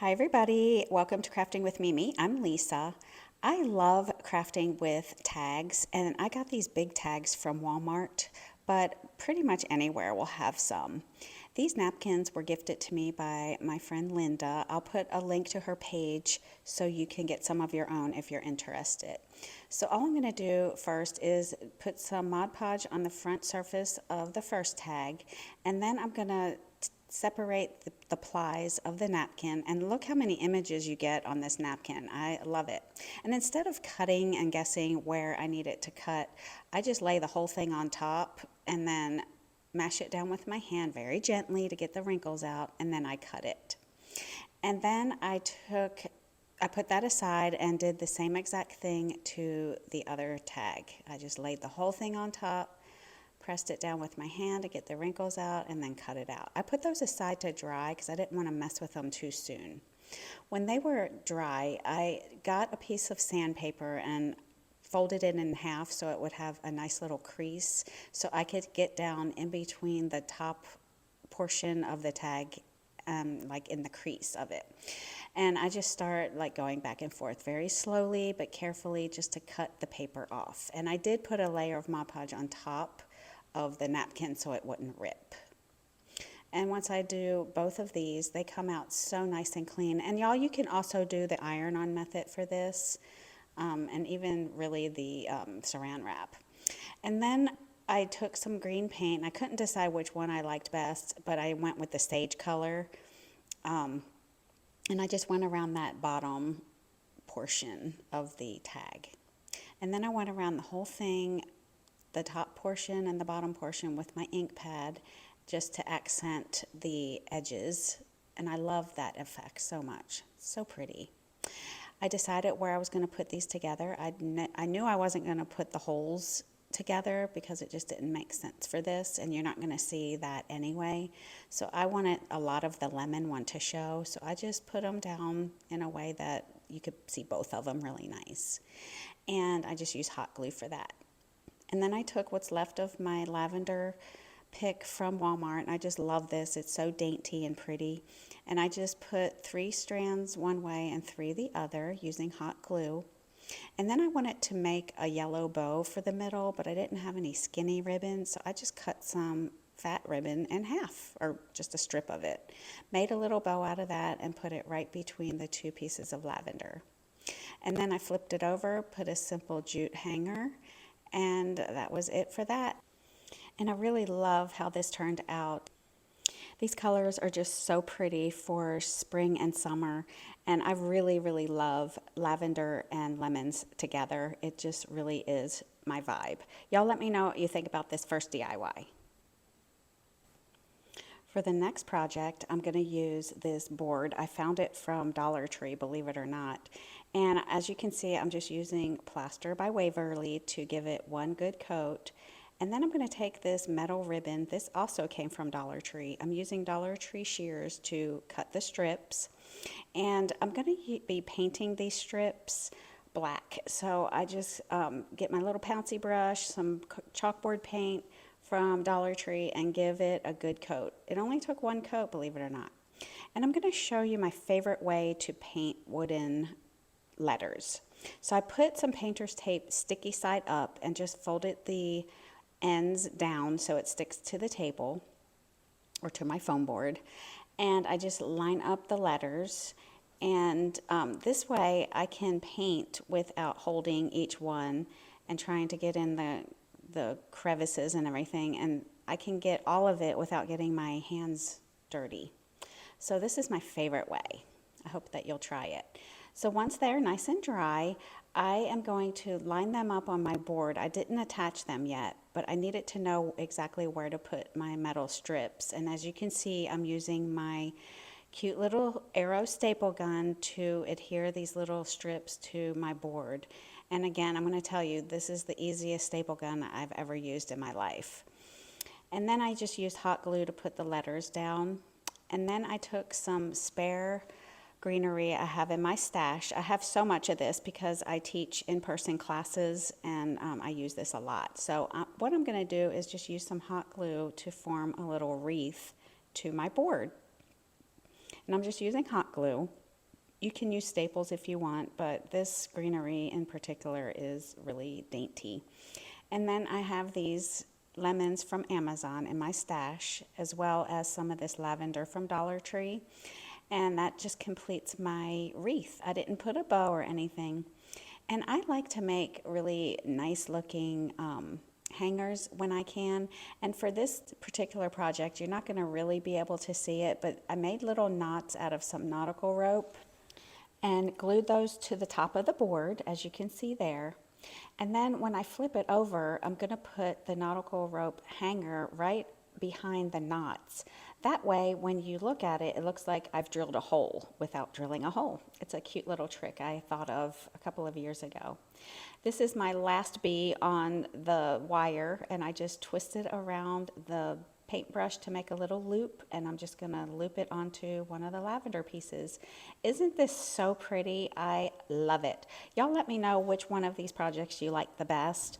Hi everybody, welcome to Crafting with Mimi. I'm Lisa. I love crafting with tags, and I got these big tags from Walmart, but pretty much anywhere will have some. These napkins were gifted to me by my friend Linda. I'll put a link to her page so you can get some of your own if you're interested. So all I'm going to do first is put some Mod Podge on the front surface of the first tag, and then I'm going to separate the plies of the napkin, and look how many images you get on this napkin. I love it. And instead of cutting and guessing where I need it to cut, I just lay the whole thing on top and then mash it down with my hand very gently to get the wrinkles out, and then I cut it. And then I put that aside and did the same exact thing to the other tag. I just laid the whole thing on top, pressed it down with my hand to get the wrinkles out, and then cut it out. I put those aside to dry because I didn't want to mess with them too soon. When they were dry, I got a piece of sandpaper and folded it in half so it would have a nice little crease so I could get down in between the top portion of the tag, like in the crease of it. And I just start like going back and forth very slowly but carefully just to cut the paper off. And I did put a layer of Mod Podge on top of the napkin so it wouldn't rip. And once I do both of these, they come out so nice and clean. And y'all, you can also do the iron-on method for this, and even really the saran wrap. And then I took some green paint. I couldn't decide which one I liked best, but I went with the sage color. And I just went around that bottom portion of the tag. And then I went around the whole thing, the top portion and the bottom portion, with my ink pad just to accent the edges. And I love that effect so much. So pretty. I decided where I was going to put these together. I knew I wasn't going to put the holes together because it just didn't make sense for this, and you're not going to see that anyway. So I wanted a lot of the lemon one to show, so I just put them down in a way that you could see both of them really nice. And I just used hot glue for that. And then I took what's left of my lavender pick from Walmart, and I just love this. It's so dainty and pretty. And I just put 3 strands one way and 3 the other using hot glue. And then I wanted to make a yellow bow for the middle, but I didn't have any skinny ribbon, so I just cut some fat ribbon in half, or just a strip of it. Made a little bow out of that and put it right between the 2 pieces of lavender. And then I flipped it over, put a simple jute hanger, and that was it for that. And I really love how this turned out. These colors are just so pretty for spring and summer, and I really, really love lavender and lemons together. It just really is my vibe. Y'all let me know what you think about this first DIY. For the next project, I'm going to use this board. I found it from Dollar Tree, believe it or not. And as you can see, I'm just using plaster by Waverly to give it one good coat. And then I'm going to take this metal ribbon. This also came from Dollar Tree. I'm using Dollar Tree shears to cut the strips. And I'm going to be painting these strips black. So I just get my little pouncy brush, some chalkboard paint from Dollar Tree, and give it a good coat. It only took one coat, believe it or not. And I'm going to show you my favorite way to paint wooden letters. So I put some painter's tape sticky side up and just folded the ends down so it sticks to the table or to my foam board, and I just line up the letters, and this way I can paint without holding each one and trying to get in the crevices and everything, and I can get all of it without getting my hands dirty. So this is my favorite way. I hope that you'll try it. So once they're nice and dry, I am going to line them up on my board. I didn't attach them yet, but I needed to know exactly where to put my metal strips. And as you can see, I'm using my cute little arrow staple gun to adhere these little strips to my board. And again, I'm going to tell you, this is the easiest staple gun I've ever used in my life. And then I just used hot glue to put the letters down. And then I took some spare greenery I have in my stash. I have so much of this because I teach in-person classes, and I use this a lot. So what I'm going to do is just use some hot glue to form a little wreath to my board. And I'm just using hot glue. You can use staples if you want, but this greenery in particular is really dainty. And then I have these lemons from Amazon in my stash, as well as some of this lavender from Dollar Tree. And that just completes my wreath. I didn't put a bow or anything. And I like to make really nice looking hangers when I can. And for this particular project, you're not going to really be able to see it, but I made little knots out of some nautical rope and glued those to the top of the board, as you can see there. And then when I flip it over, I'm going to put the nautical rope hanger right behind the knots. That way, when you look at it, it looks like I've drilled a hole without drilling a hole. It's a cute little trick I thought of a couple of years ago. This is my last bee on the wire, and I just twisted around the paintbrush to make a little loop, and I'm just gonna loop it onto one of the lavender pieces. Isn't this so pretty? I love it. Y'all let me know which one of these projects you like the best.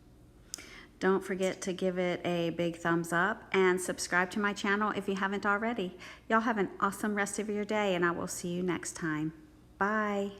Don't forget to give it a big thumbs up and subscribe to my channel if you haven't already. Y'all have an awesome rest of your day, and I will see you next time. Bye.